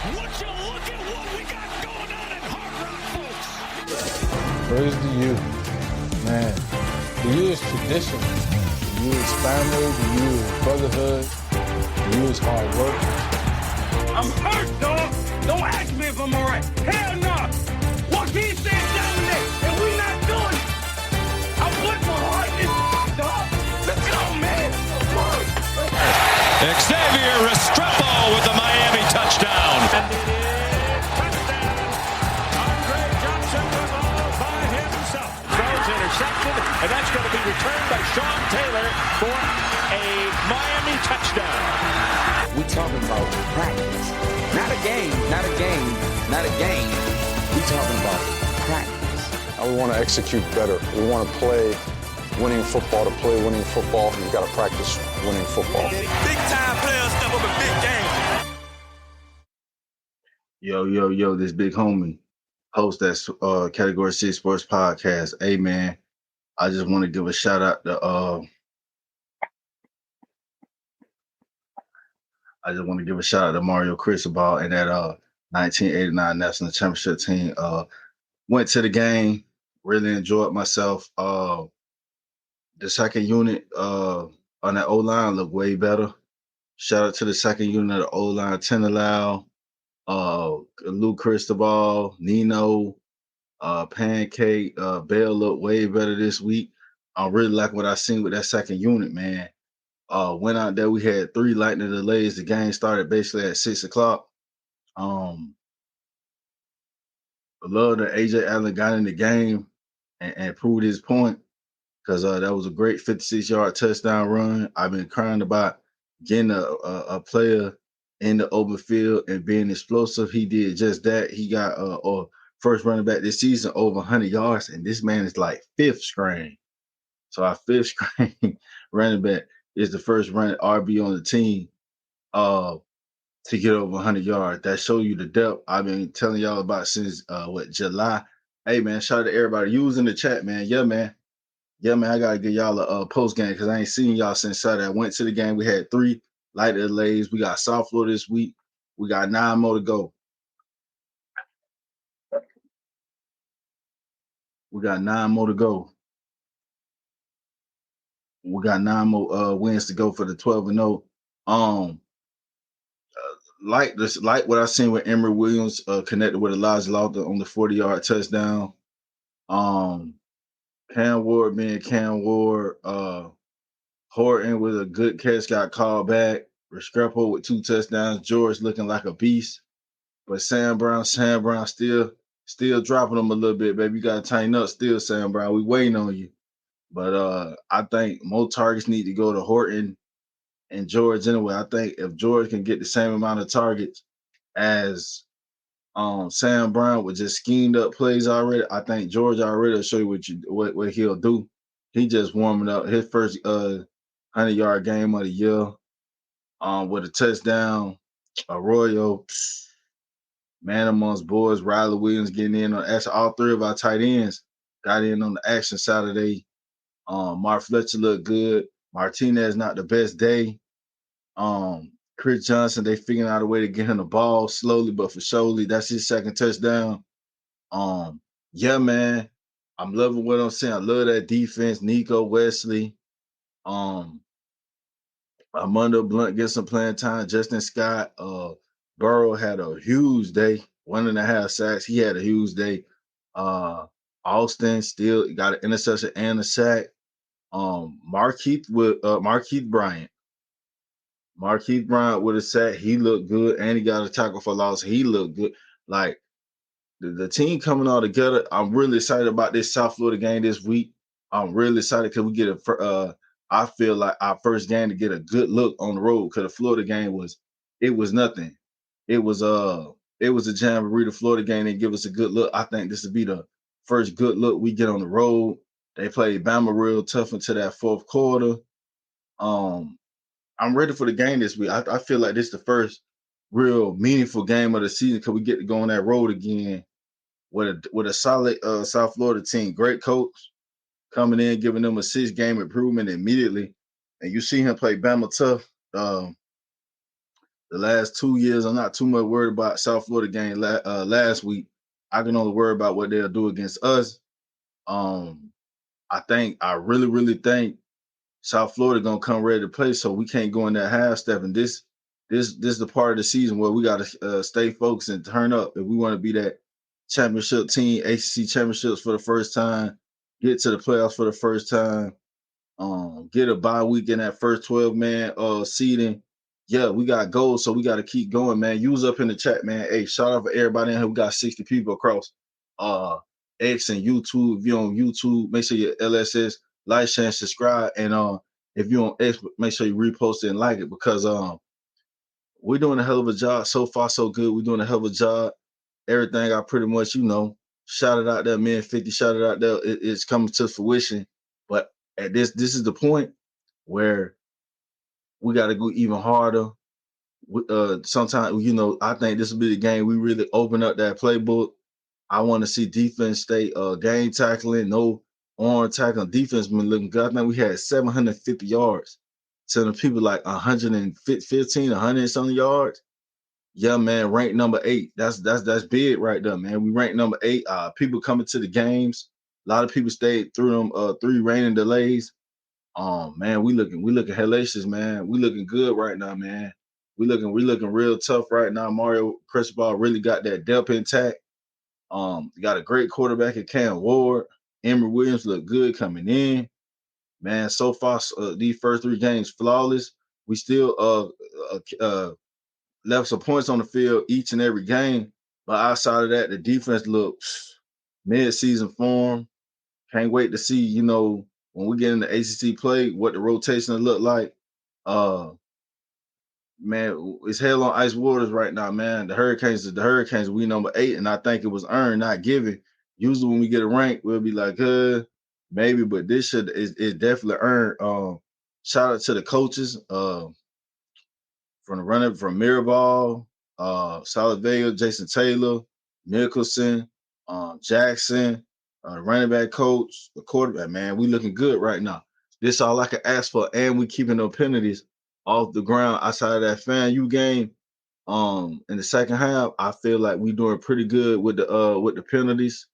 Would you look at what we got going on in Hard Rock, folks? Praise the U. Man, the U is tradition. The U is family. The U is brotherhood. The U is hard work. I'm hurt, dog. Don't ask me if I'm all right. Hell no. Joaquin said dominate, and we not doing it. I put my heart in this, dog. Let's go, man. Xavier Restrepo with the Miami touchdown. And it is touchdown. Andre Johnson was all by himself. Throws intercepted, and that's going to be returned by Sean Taylor for a Miami touchdown. We talking about practice. Not a game, not a game, not a game. We talking about practice. We want to execute better. We want to play winning football. To play winning football, you've got to practice winning football. Big time players step up in big games. Yo, this big homie, host that Category 6 Sports Podcast. Hey, man, I just want to give a shout out to Mario Cristobal and that 1989 National Championship team. Went to the game, really enjoyed myself. The second unit on that O-line looked way better. Shout out to the second unit of the O-line, Tenelau, Lou Cristobal, Nino, Pancake, Bell looked way better this week. I really like what I seen with that second unit, man. Went out there, we had 3 lightning delays. The game started basically at 6 o'clock. I love that AJay Allen got in the game and proved his point, because that was a great 56-yard touchdown run. I've been crying about getting a player in the open field and being explosive. He did just that. He got first running back this season over 100 yards, and this man is like 5th string. So our 5th string running back is the first running RB on the team to get over 100 yards. That show you the depth I've been telling y'all about since July. Hey, man, shout out to everybody. You was in the chat, man. Yeah, man, I got to give y'all a post game because I ain't seen y'all since Saturday. I went to the game. We had 3 light delays. We got South Florida this week. We got 9 more to go. We got 9 more wins to go for the 12-0. Like what I seen with Emory Williams connected with Elija Lofton on the 40-yard touchdown. Cam Ward being Cam Ward. Horton with a good catch got called back. Restrepo with 2 touchdowns. George looking like a beast. But Sam Brown still dropping them a little bit, baby. You got to tighten up still, Sam Brown. We waiting on you. But I think more targets need to go to Horton and George anyway. I think if George can get the same amount of targets as Sam Brown with just schemed up plays already, I think George already will show you what he'll do. He just warming up his first 100-yard game of the year with a touchdown. Arroyo, man amongst boys. Riley Williams getting in on action. All 3 of our tight ends got in on the action Saturday. Mark Fletcher looked good. Martinez not the best day. Chris Johnson, they figuring out a way to get him the ball slowly but for surely. That's his second touchdown. Yeah, man, I'm loving what I'm seeing. I love that defense. Nico Wesley, Armando Blunt gets some playing time. Justin Scott, Burrow had a huge day, 1.5 sacks. He had a huge day. Austin still got an interception and a sack. Markeith Bryant. Markeith Bryant with a sack. He looked good, and he got a tackle for loss. He looked good. Like the team coming all together. I'm really excited about this South Florida game this week. I'm really excited because we get I feel like our first game to get a good look on the road, because the Florida game was nothing. It was a jamboree. The Florida game didn't give us a good look. I think this will be the first good look we get on the road. They played Bama real tough into that 4th quarter. I'm ready for the game this week. I feel like this is the first real meaningful game of the season because we get to go on that road again with a solid South Florida team. Great coach coming in, giving them a 6-game improvement immediately. And you see him play Bama tough. The The last 2 years, I'm not too much worried about South Florida game last week. I can only worry about what they'll do against us. I really, really think South Florida gonna come ready to play, so we can't go in that half step. And this is the part of the season where we gotta stay focused and turn up if we want to be that championship team, ACC championships for the first time, get to the playoffs for the first time, get a bye week in that first 12-man seeding. Yeah, we got goals, so we got to keep going, man. Use up in the chat, man. Hey, shout out for everybody in here. We got 60 people across X and YouTube. If you're on YouTube, make sure you LSS, like, share, and subscribe. And if you're on X, make sure you repost it and like it, because we're doing a hell of a job. So far, so good. We're doing a hell of a job. Everything I pretty much, shouted out there, man. 50 shouted out there. It's coming to fruition. But at this is the point where we got to go even harder. Sometimes, I think this will be the game we really open up that playbook. I want to see defense stay game tackling, no arm tackling. Defense been looking good. I think we had 750 yards. Telling people like 115, 100 and something yards. Yeah, man, ranked number 8. That's big right there, man. We ranked number 8. People coming to the games. A lot of people stayed through them 3 raining delays. Man, we looking hellacious, man. We looking good right now, man. We looking real tough right now. Mario Cristobal really got that depth intact. Got a great quarterback in Cam Ward. Emory Williams look good coming in. Man, so far these first 3 games flawless. We still left some points on the field each and every game, but outside of that, the defense looks mid-season form. Can't wait to see, when we get into ACC play, what the rotation will look like. Man, it's hell on ice waters right now, man. The Hurricanes. We number 8, and I think it was earned, not given. Usually when we get a rank, we'll be like, maybe, but this shit is definitely earned. Shout out to the coaches, from the running from Mirabal, Vega, Jason Taylor, Nicholson, Jackson, running back coach, the quarterback. Man, we looking good right now. This all I can ask for, and we keeping no penalties off the ground outside of that FAMU game. In the second half, I feel like we doing pretty good with the penalties.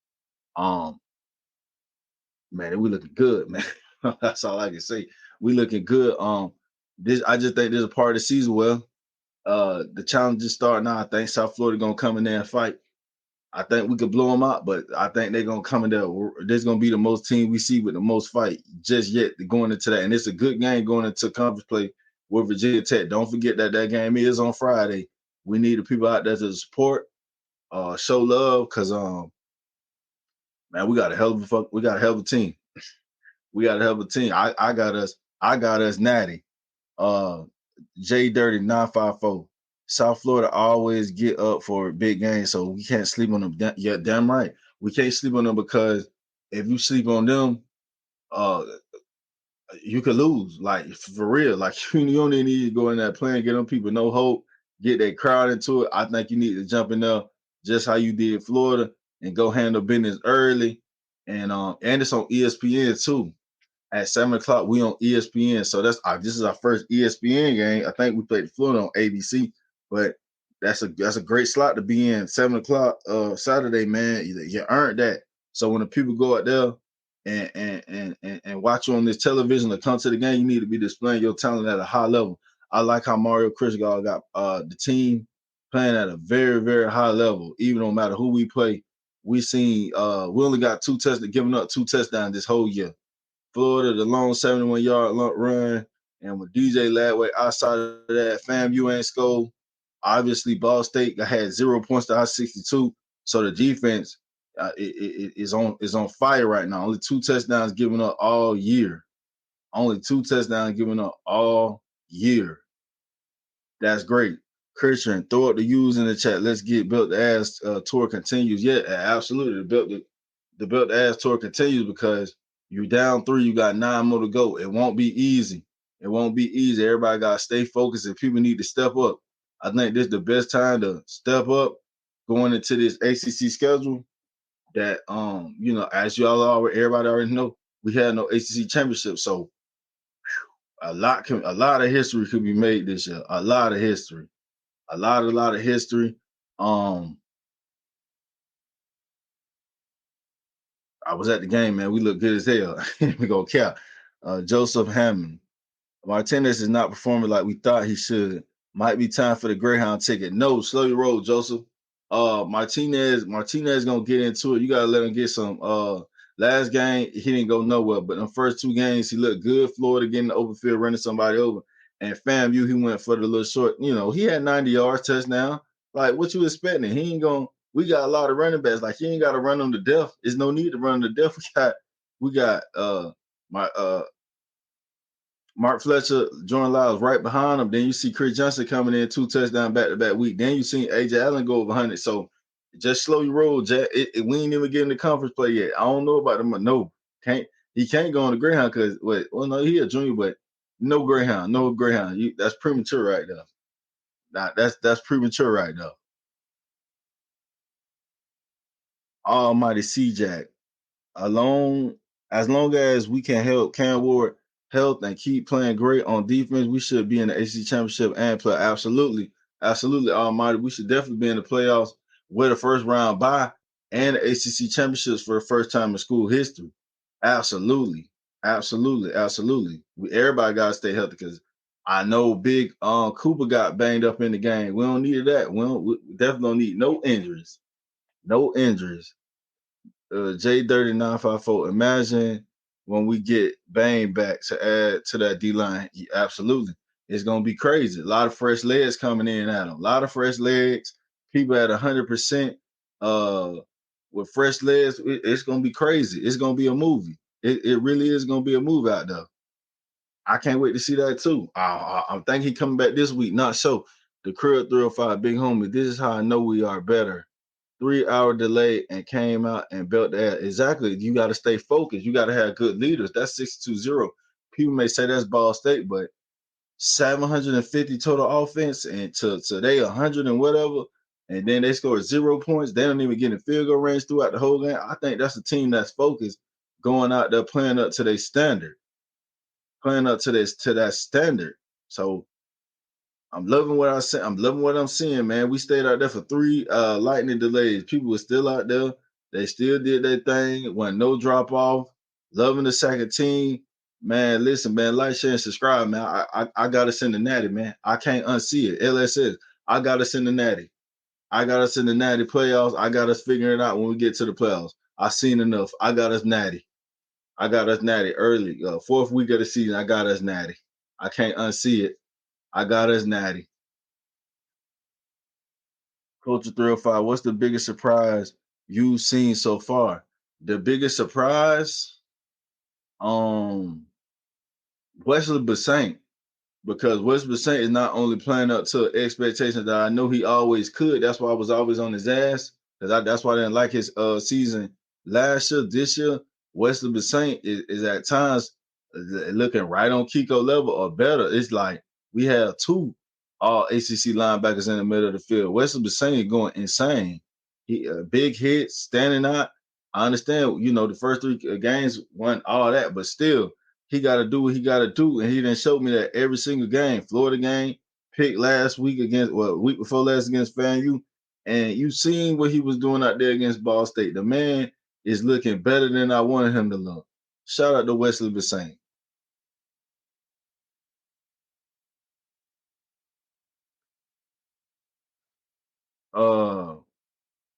Man, we looking good, man. That's all I can say. We looking good. I just think this is a part of the season. Well, the challenges start now. I think South Florida gonna come in there and fight. I think we could blow them out, but I think they're gonna come in there. This gonna be the most team we see with the most fight just yet going into that, and it's a good game going into conference play with Virginia Tech. Don't forget that game is on Friday. We need the people out there to support, show love, because man, we got a hell of a team. We got a hell of a team. I got us natty. J Dirty 954. South Florida always get up for big games, so we can't sleep on them. Yeah, damn right. We can't sleep on them, because if you sleep on them, you could lose. Like, for real. Like, you only need to go in that play and get them people no hope, get that crowd into it. I think you need to jump in there just how you did Florida and go handle business early. And it's on ESPN too. At 7:00, we on ESPN. So this is our first ESPN game. I think we played Florida on ABC, but that's a great slot to be in. 7:00 Saturday, man. You earned that. So when the people go out there and watch you on this television or come to the game, you need to be displaying your talent at a high level. I like how Mario Cristobal got the team playing at a very, very high level. Even no matter who we play, we only got giving up 2 touchdowns this whole year. Florida, the long 71-yard run, and with DJ Ladway outside of that, FAMU ain't scored. Obviously, Ball State had 0 points to our 62, so the defense is on fire right now. Only 2 touchdowns given up all year. That's great. Christian, throw up the U's in the chat. Let's get Built the Ass tour continues. Yeah, absolutely. The Built the Ass tour continues, because you down 3, you got 9 more to go. It won't be easy. Everybody got to stay focused, and people need to step up. I think this is the best time to step up going into this ACC schedule. That as everybody already know, we had no ACC championship, so a lot of history could be made this year. A lot of history. A lot of history. I was at the game, man. We look good as hell. We go cap. Joseph Hammond. Martinez is not performing like we thought he should. Might be time for the Greyhound ticket. No, slow your roll, Joseph. Martinez gonna get into it. You gotta let him get some. Last game he didn't go nowhere, but in the first 2 games he looked good. Florida getting the open field, running somebody over, and FAMU he went for the little short. You know, he had 90 yards, touchdown. Like what you expecting? He ain't gonna. We got a lot of running backs. Like he ain't got to run them to death. There's no need to run them to death. We got my Mark Fletcher, Jordan Lyles right behind him. Then you see Chris Johnson coming in 2 touchdown back-to-back week. Then you see AJay Allen go over 100. So just slow your roll, Jack. We ain't even getting the conference play yet. I don't know about them. No, he can't go on the Greyhound because no, he a junior, but no Greyhound. That's premature right now. Nah, that's premature right now. Almighty C-Jack. As long as we can help Cam Ward health and keep playing great on defense, we should be in the ACC championship and play. Absolutely, Almighty. We should definitely be in the playoffs with a first round bye and the ACC championships for the first time in school history. Absolutely. Everybody got to stay healthy because I know Big Cooper got banged up in the game. We don't need that. We definitely don't need no injuries. No injuries. J3954. Imagine when we get Bane back to add to that D line. Absolutely. It's gonna be crazy. A lot of fresh legs coming in at them. A lot of fresh legs. People at 100%. With fresh legs, it's gonna be crazy. It's gonna be a movie. It really is gonna be a movie out there. I can't wait to see that too. I think he coming back this week. Not so. The Crib 305, big homie. This is how I know we are better. 3-hour delay and came out and built that. Exactly. You got to stay focused. You got to have good leaders. That's 620. People may say that's Ball State, but 750 total offense and to they 100 and whatever, and then they score 0 points. They don't even get in field goal range throughout the whole game. I think that's a team that's focused, going out there playing up to their standard, playing up to that standard. So I'm loving what I see. I'm loving what I'm seeing, man. We stayed out there for 3 lightning delays. People were still out there. They still did their thing. Wasn't no drop off. Loving the second team. Man, listen, man, like, share, and subscribe, man. I got us in the natty, man. I can't unsee it. LSS, I got us in the natty. I got us in the natty playoffs. I got us figuring it out when we get to the playoffs. I seen enough. I got us natty. I got us natty early. 4th week of the season, I got us natty. I can't unsee it. I got us natty. Culture 305, what's the biggest surprise you've seen so far? The biggest surprise, Wesley Basaint, because Wesley Basaint is not only playing up to expectations that I know he always could. That's why I was always on his ass, because that's why I didn't like his season last year. This year, Wesley Basaint is at times looking right on Kiko level or better. It's like we have 2 all ACC linebackers in the middle of the field. Wesley Basaint going insane. He big hits, standing out. I understand, the first 3 games wasn't all that, but still, he got to do what he got to do, and he didn't show me that every single game. Florida game, pick last week week before last against FAMU, and you seen what he was doing out there against Ball State. The man is looking better than I wanted him to look. Shout out to Wesley Basaint.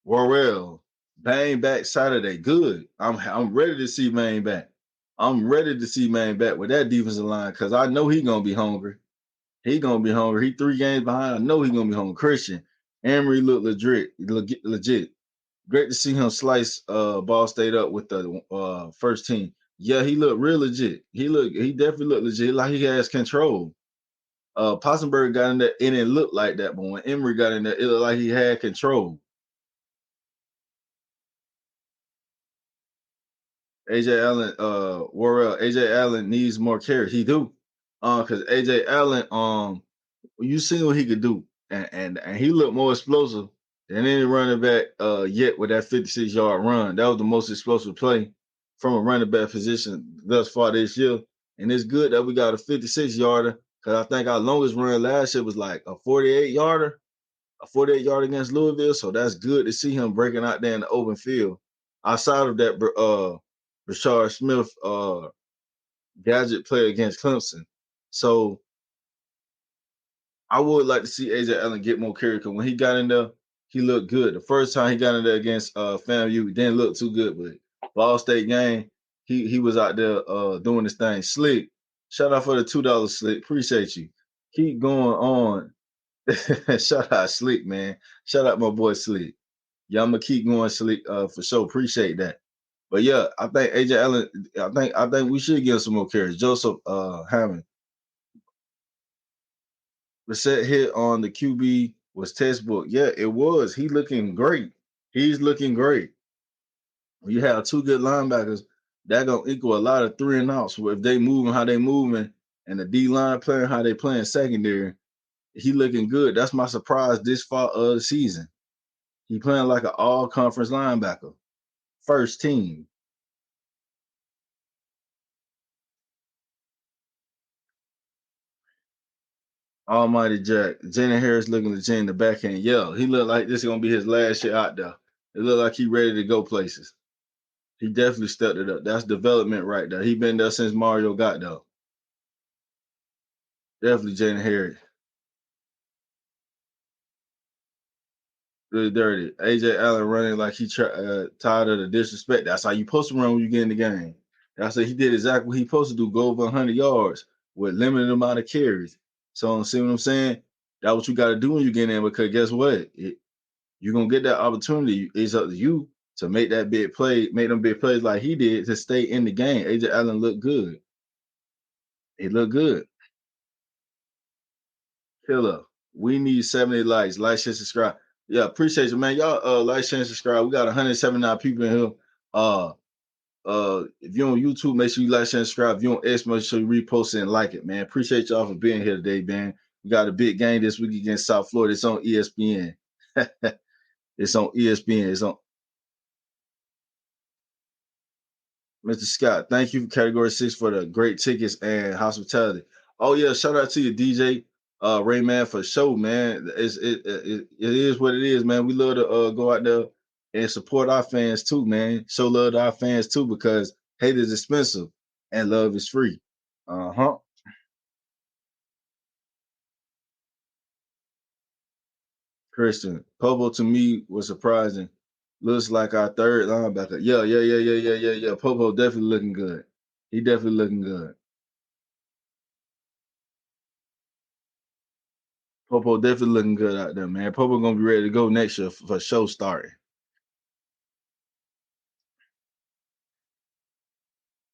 Worrell, Bang back Saturday. Good. I'm ready to see Bang back. I'm ready to see Bang back with that defensive line because I know he's gonna be hungry. He 3 games behind. I know he's gonna be hungry. Christian, Emory looked legit. Great to see him slice Ball State up with the first team. Yeah, he looked real legit. He definitely looked legit, like he has control. Possenberg got in there, and it looked like that, but when Emory got in there, it looked like he had control. AJay Allen, Worrell, AJay Allen needs more carries. He do. Because AJay Allen, you seen what he could do. And he looked more explosive than any running back yet with that 56-yard run. That was the most explosive play from a running back position thus far this year. And it's good that we got a 56-yarder because I think our longest run last year was like a 48-yarder. a 48-yard against Louisville, so that's good to see him breaking out there in the open field. Outside of that, Rashard Smith gadget play against Clemson. So I would like to see AJay Allen get more carry because when he got in there, he looked good. The first time he got in there against FAMU, he didn't look too good, but Ball State game, he was out there doing his thing. Slick, shout out for the $2 Slick. Appreciate you. Keep going on. Shout out Slick, man. Shout out my boy Slick. Yeah, I'm gonna keep going, Slick, for sure. Appreciate that. But yeah, I think AJay Allen, I think we should give him some more carries. Joseph Hammond. The set hit on the QB was textbook. Yeah, it was. He looking great. He's looking great. When you have two good linebackers, that gonna equal a lot of 3 and outs. So if they moving how they moving and the D line playing how they playing secondary, he looking good. That's my surprise this far of the season. He playing like an all conference linebacker, first team. Almighty Jack. Jalen Harris looking legit in the backhand. Yeah, he looked like this is gonna be his last year out there. It looked like he ready to go places. He definitely stepped it up. That's development right there. He been there since Mario got there. Definitely Jalen Harris. Really dirty. AJay Allen running like he tired of the disrespect. That's how you supposed to run when you get in the game. That's what he did exactly what he supposed to do. Go over 100 yards with limited amount of carries. So see what I'm saying? That's what you got to do when you get in there because guess what? You're going to get that opportunity. It's up to you to make that big play, make them big plays like he did to stay in the game. AJay Allen looked good. He looked good. Killer. We need 70 likes. Like, share, subscribe. Yeah, appreciate you, man. Y'all like, share, and subscribe. We got 179 people in here. If you're on YouTube, make sure you like, share, and subscribe. If you're on X, make sure you repost it and like it, man. Appreciate y'all for being here today, man. We got a big game this week against South Florida. It's on ESPN. It's on ESPN. It's on Mr. Scott. Thank you for Category 6 for the great tickets and hospitality. Oh yeah, shout out to you, DJ Rayman, for show, man. It is what it is, man. We love to go out there and support our fans too, man. Show love to our fans too because hate is expensive and love is free. Christian Popo to me was surprising. Looks like our third linebacker. Yeah. Popo definitely looking good. He definitely looking good. Popo definitely looking good out there, man. Popo gonna be ready to go next year for show starting.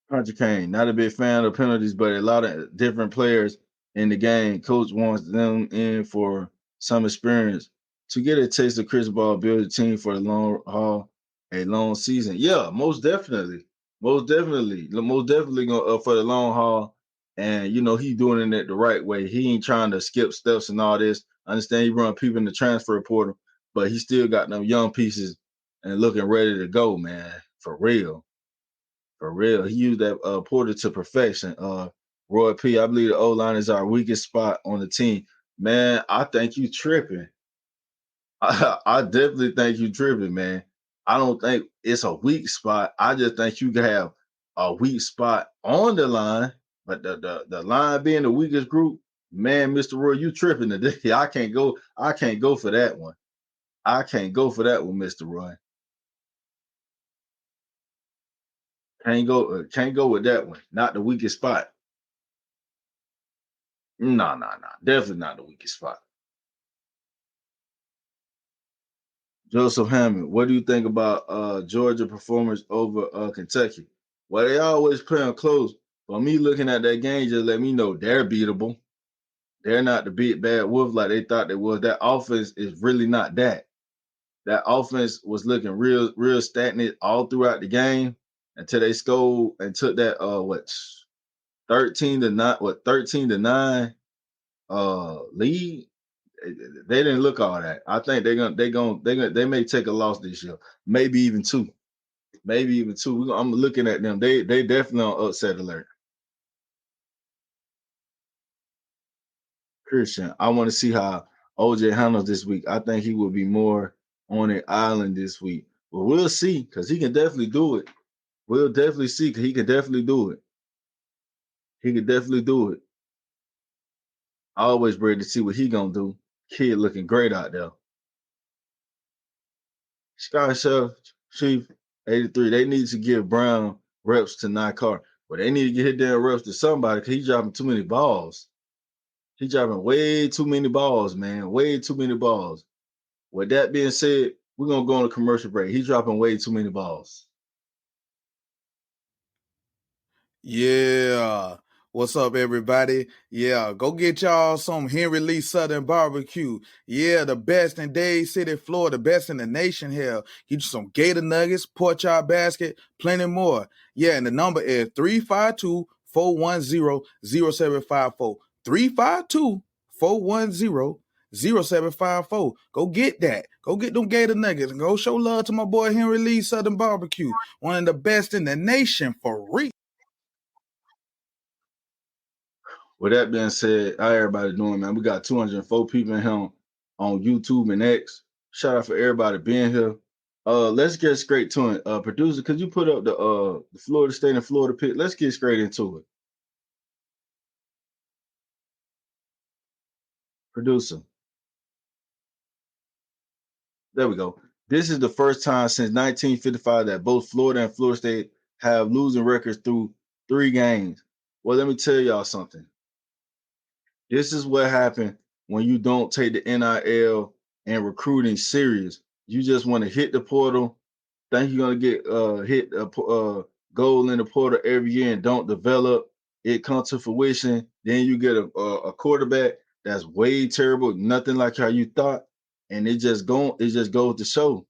Hunter Kane, not a big fan of penalties, but a lot of different players in the game. Coach wants them in for some experience to get a taste of Cristobal, build a team for the long haul, a long season. Yeah, most definitely, most definitely going for the long haul. And you know he's doing it the right way. He ain't trying to skip steps and all this. I understand he run people in the transfer portal, but he still got them young pieces and looking ready to go, man, for real. For real, he used that Porter to perfection. Roy P, I believe the O line is our weakest spot on the team. Man, I think you tripping. I definitely think you tripping, man. I don't think it's a weak spot. I just think you can have a weak spot on the line, but the line being the weakest group, man, Mr. Roy, you tripping today. I can't go for that one. I can't go for that one, Mr. Roy. Can't go with that one. Not the weakest spot. No. Definitely not the weakest spot. Joseph Hammond, what do you think about Georgia performance over Kentucky? Well, they always play them close. But me looking at that game just let me know they're beatable. They're not the big bad wolf like they thought they was. That offense is really not that. That offense was looking real stagnant all throughout the game until they scored and took that 13 to 9 lead. They didn't look all that. I think they may take a loss this year, maybe even two. I'm looking at them. They definitely on upset alert. Christian, I want to see how OJ handles this week. I think he will be more on an island this week. But we'll see, because he can definitely do it. We'll definitely see, because he can definitely do it. He can definitely do it. I always ready to see what he gonna do. Kid looking great out there. Sky Chef, Chief, 83. They need to give Brown reps to Nakar. But they need to get his damn reps to somebody, because he's dropping too many balls. He's dropping way too many balls, man. Way too many balls. With that being said, we're gonna go on a commercial break. He's dropping way too many balls. Yeah. What's up, everybody? Yeah, go get y'all some Henry Lee Southern Barbecue. Yeah, the best in Dade City, Florida, the best in the nation here. Get you some gator nuggets, pork chop basket, plenty more. Yeah, and the number is 352-410-0754. 352-410-0754. Go get that. Go get them gator nuggets and go show love to my boy Henry Lee Southern Barbecue. One of the best in the nation for real. With that being said, how everybody doing, man? We got 204 people in here on YouTube and X. Shout out for everybody being here. Let's get straight to it. Producer, could you put up the Florida State and Florida pick? Let's get straight into it. Producer. There we go. This is the first time since 1955 that both Florida and Florida State have losing records through 3 games. Well, let me tell y'all something. This is what happened when you don't take the NIL and recruiting serious. You just want to hit the portal, think you're going to get hit a goal in the portal every year and don't develop. It comes to fruition. Then you get a quarterback that's way terrible, nothing like how you thought. And it just goes to show.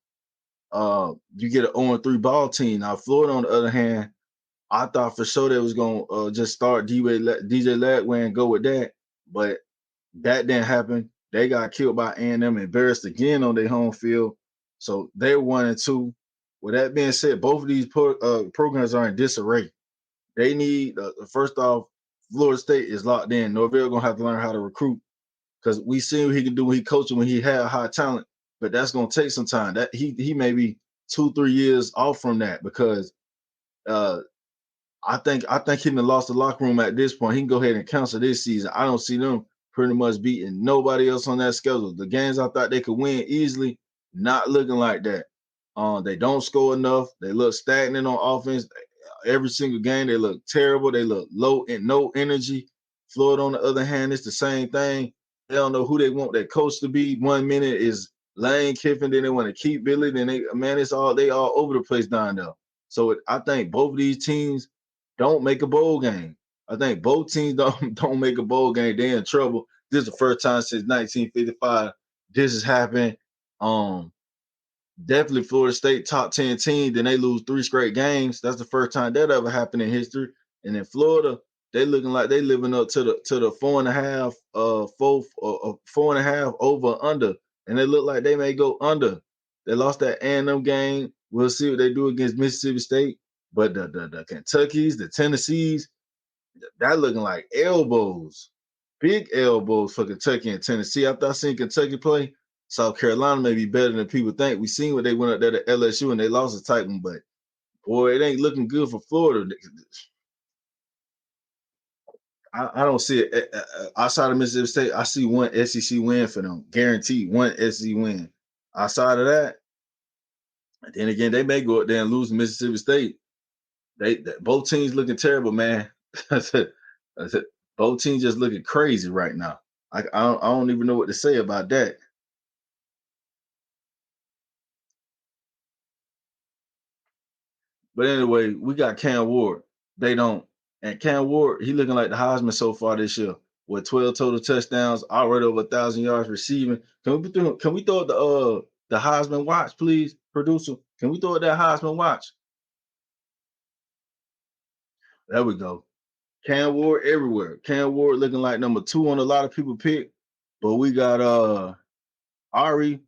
You get an 0-3 ball team. Now, Florida, on the other hand, I thought for sure they was going to just start DJ Ladway and go with that. But that didn't happen. They got killed by A&M, embarrassed again on their home field. So they're 1-2. With that being said, both of these programs are in disarray. They need, first off, Florida State is locked in. Norvell going to have to learn how to recruit, because we seen what he can do when he coaching, when he had high talent. But that's going to take some time. That he may be 2-3 years off from that, because I think he done lost the locker room at this point. He can go ahead and cancel this season. I don't see them pretty much beating nobody else on that schedule. The games I thought they could win easily, not looking like that. They don't score enough. They look stagnant on offense. Every single game, they look terrible. They look low and no energy. Florida, on the other hand, it's the same thing. They don't know who they want their coach to be. 1 minute is Lane Kiffin, then they want to keep Billy. Then they all over the place down there. So I think both of these teams don't make a bowl game. I think both teams don't make a bowl game. They're in trouble. This is the first time since 1955 this has happened. Definitely Florida State top 10 team. Then they lose 3 straight games. That's the first time that ever happened in history. And in Florida, they looking like they living up to the 4.5, 4.5 over under, and they look like they may go under. They lost that A&M game. We'll see what they do against Mississippi State. But the Kentuckys, the Tennessees, that looking like elbows, big elbows for Kentucky and Tennessee. After I seen Kentucky play, South Carolina may be better than people think. We seen what they went up there to LSU and they lost a tight one, but boy, it ain't looking good for Florida. I don't see it outside of Mississippi State. I see one SEC win for them, guaranteed one SEC win. Outside of that, and then again, they may go up there and lose to Mississippi State. They both teams looking terrible, man. Both teams just looking crazy right now. I don't even know what to say about that. But anyway, we got Cam Ward. They don't. And Cam Ward, he looking like the Heisman so far this year with 12 total touchdowns, already over 1,000 yards receiving. Can we throw the Heisman watch, please, producer? Can we throw that Heisman watch? There we go. Cam Ward everywhere. Cam Ward looking like number 2 on a lot of people pick. But we got Ari.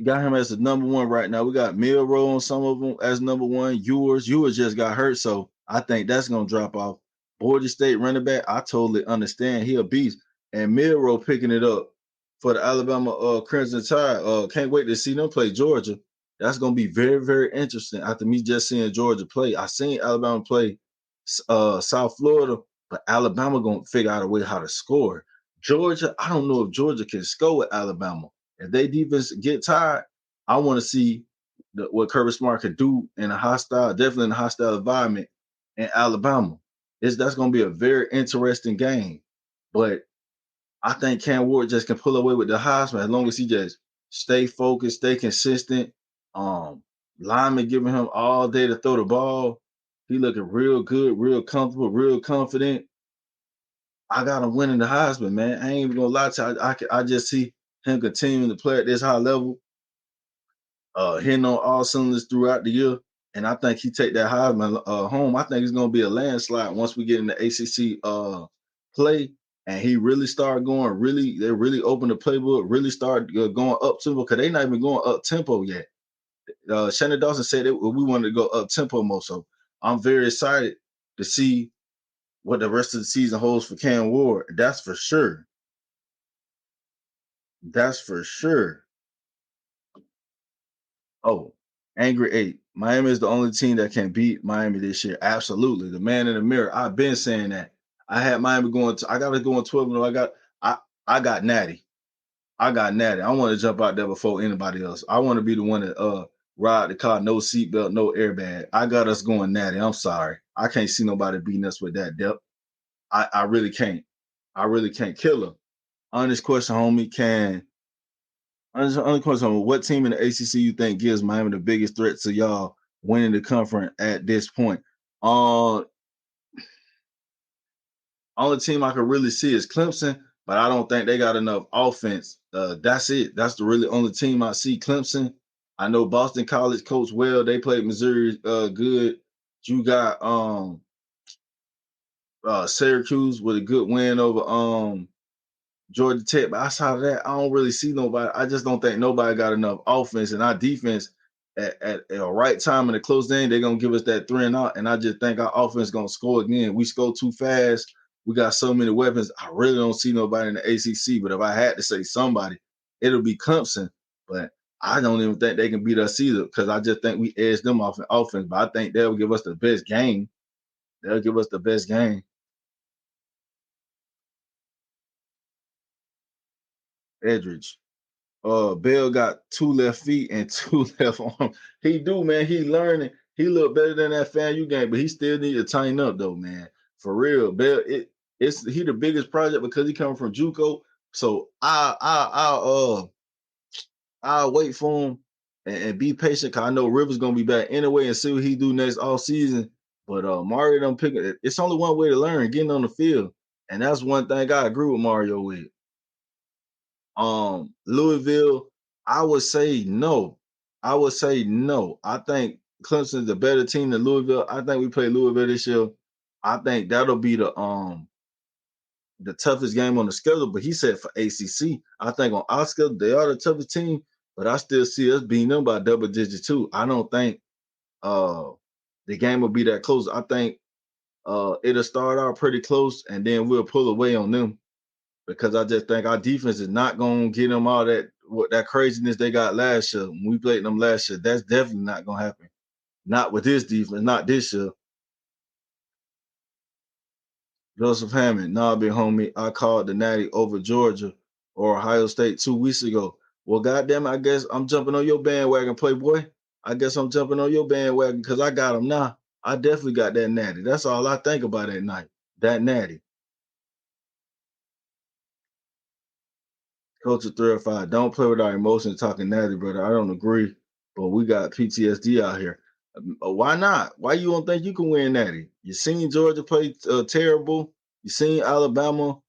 Got him as the number 1 right now. We got Milroe on some of them as number 1. Ewers just got hurt, so I think that's going to drop off. Boise State running back, I totally understand. He a beast. And Milroe picking it up. for the Alabama Crimson Tide. Can't wait to see them play Georgia. That's gonna be very, very interesting. After me just seeing Georgia play, I seen Alabama play South Florida, but Alabama gonna figure out a way how to score. Georgia, I don't know if Georgia can score with Alabama. If they defense get tired, I want to see what Kirby Smart can do in a hostile, definitely in a hostile environment in Alabama. That's going to be a very interesting game. But I think Cam Ward just can pull away with the Heisman as long as he just stay focused, stay consistent. Lineman giving him all day to throw the ball. He looking real good, real comfortable, real confident. I got him winning the Heisman, man. I ain't even gonna lie to you. I just see him continuing to play at this high level, hitting on all cylinders throughout the year. And I think he take that Heisman home. I think it's gonna be a landslide once we get in the ACC play, and he really start going. They really open the playbook. Really start going up tempo because they not even going up tempo yet. Shannon Dawson said we wanted to go up tempo more. So I'm very excited to see what the rest of the season holds for Cam Ward. That's for sure. That's for sure. Oh, Angry 8. Miami is the only team that can beat Miami this year. Absolutely. The man in the mirror. I've been saying that. I had Miami I got to go on 12. I got Natty. I got Natty. I want to jump out there before anybody else. I want to be the one that ride the car, no seatbelt, no airbag. I got us going Natty. I'm sorry. I can't see nobody beating us with that depth. I really can't. I really can't kill her. Honest question, homie. Honest question, what team in the ACC you think gives Miami the biggest threat to y'all winning the conference at this point? Only team I can really see is Clemson, but I don't think they got enough offense. That's it. That's the really only team I see. Clemson. I know Boston College coached well. They played Missouri good. You got Syracuse with a good win over Georgia Tech, but outside of that, I don't really see nobody. I just don't think nobody got enough offense, and our defense at a right time in the close game, they're gonna give us that 3-and-out, and I just think our offense is gonna score again. We score too fast. We got so many weapons. I really don't see nobody in the ACC, but if I had to say somebody, it'll be Clemson. But I don't even think they can beat us either because I just think we edged them off in offense. But I think they'll give us the best game. They'll give us the best game. Edridge. Bell got 2 left feet and 2 left arms. He do, man. He learning. He look better than that FAMU game, but he still need to tighten up though, man. For real. Bell, he the biggest project because he coming from JUCO. So I'll wait for him and be patient because I know Rivers gonna be back anyway and see what he do next all season. But Mario don't pick it. It's only one way to learn, getting on the field. And that's one thing I agree with Mario with. Louisville, I would say no. I think Clemson's the better team than Louisville. I think we play Louisville this year. I think that'll be the toughest game on the schedule. But he said for ACC, I think on our schedule they are the toughest team. But I still see us beating them by double digits too. I don't think the game will be that close. I think it'll start out pretty close and then we'll pull away on them. Because I just think our defense is not going to get them all that craziness they got last year. When we played them last year, that's definitely not going to happen. Not with this defense, not this year. Joseph Hammond, big homie, I called the Natty over Georgia or Ohio State 2 weeks ago. Well, goddamn, I guess I'm jumping on your bandwagon, Playboy. I guess I'm jumping on your bandwagon because I got them now. I definitely got that Natty. That's all I think about at night, that Natty. Coach of 305, don't play with our emotions talking Natty, brother. I don't agree, but we got PTSD out here. Why not? Why you don't think you can win Natty? You seen Georgia play terrible. You seen Alabama.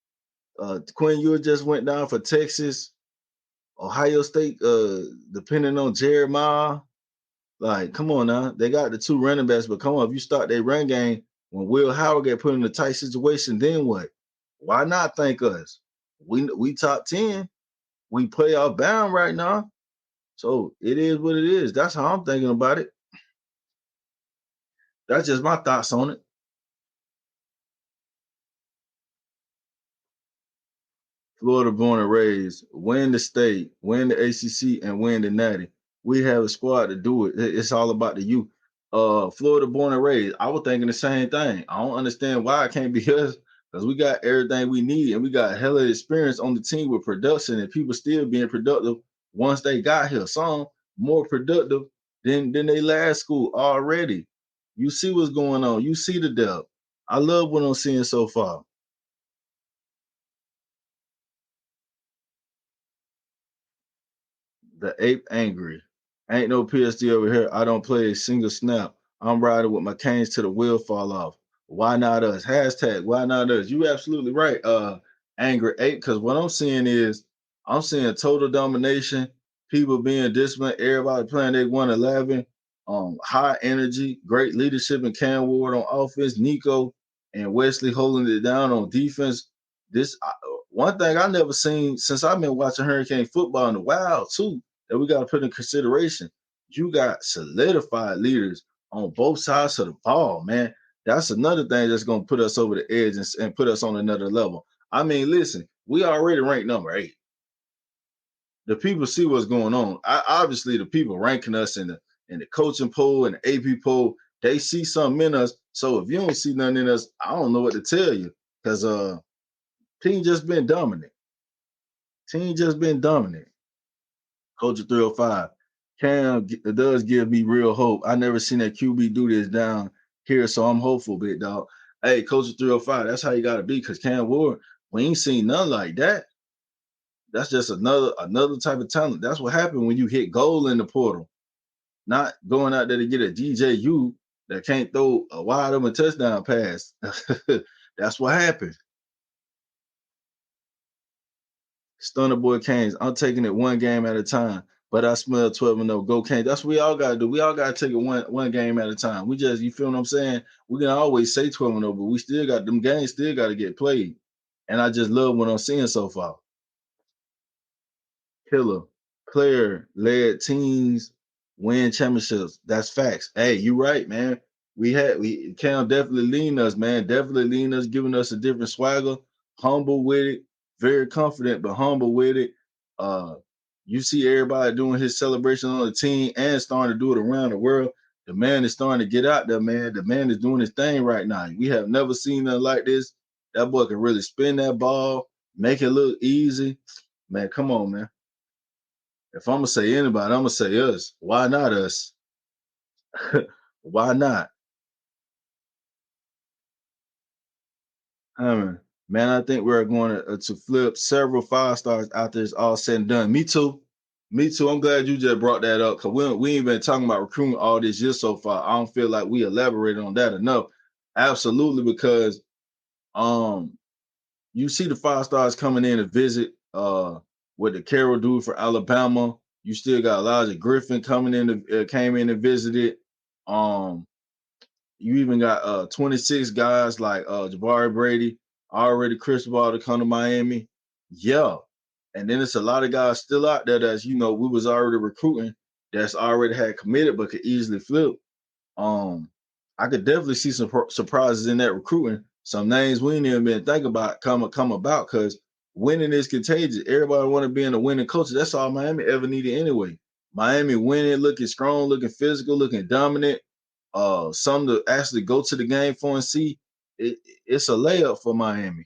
Quinn Ewers just went down for Texas. Ohio State, depending on Jeremiah. Like, come on now. They got the 2 running backs, but come on, if you start their run game, when Will Howard get put in a tight situation, then what? Why not thank us? We top 10. We play our bound right now. So it is what it is. That's how I'm thinking about it. That's just my thoughts on it. Florida born and raised, win the state, win the ACC, and win the Natty. We have a squad to do it. It's all about the youth. Florida born and raised. I was thinking the same thing. I don't understand why it can't be us because we got everything we need and we got hella experience on the team with production and people still being productive once they got here. Some more productive than they last school already. You see what's going on. You see the depth. I love what I'm seeing so far. The ape angry. Ain't no PSD over here. I don't play a single snap. I'm riding with my canes till the wheel fall off. Why not us? Hashtag why not us? You absolutely right. Angry ape. Because what I'm seeing is I'm seeing total domination, people being disciplined, everybody playing they 111. High energy, great leadership in Cam Ward on offense, Nico and Wesley holding it down on defense. This one thing I never seen since I've been watching Hurricane football in the wild too that we got to put in consideration. You got solidified leaders on both sides of the ball, man. That's another thing that's going to put us over the edge and put us on another level. I mean, listen, we already ranked number 8. The people see what's going on. Obviously, the people ranking us in the coaching poll and the AP poll, they see something in us. So if you don't see nothing in us, I don't know what to tell you because team just been dominant. Team just been dominant. Coach of 305. Cam does give me real hope. I never seen that QB do this down here, so I'm hopeful, big dog. Hey, Coach of 305, that's how you got to be because Cam Ward, we ain't seen none like that. That's just another type of talent. That's what happened when you hit goal in the portal. Not going out there to get a DJU that can't throw a wide open touchdown pass. That's what happened. Stunner Boy Canes, I'm taking it one game at a time, but I smell 12-0. Go Canes. That's what we all got to do. We all got to take it one game at a time. We just, you feel what I'm saying? We can always say 12-0, but we still got them games still got to get played. And I just love what I'm seeing so far. Killer, player-led teams win championships. That's facts. Hey, you right, man. We Cam definitely lean us, man. Definitely lean us, giving us a different swagger, humble with it, very confident, but humble with it. Uh, you see everybody doing his celebration on the team and starting to do it around the world. The man is starting to get out there, man. The man is doing his thing right now. We have never seen nothing like this. That boy can really spin that ball, make it look easy. Man, come on, man. If I'm gonna say anybody, I'm gonna say us. Why not us? Why not? Man, I think we're going to flip several 5 stars after it's all said and done. Me too. Me too. I'm glad you just brought that up because we ain't been talking about recruiting all this year so far. I don't feel like we elaborated on that enough. Absolutely, because you see the 5 stars coming in to visit with the Carroll dude for Alabama. You still got Elijah Griffin coming in came in and visited. You even got 26 guys like Jabari Brady, already Cristobal to come to Miami. Yeah. And then it's a lot of guys still out there that's, we was already recruiting that's already had committed but could easily flip. I could definitely see some surprises in that recruiting. Some names we ain't even been thinking about come about because winning is contagious. Everybody want to be in a winning culture. That's all Miami ever needed anyway. Miami winning, looking strong, looking physical, looking dominant. Some to actually go to the game for and see. It's a layup for Miami.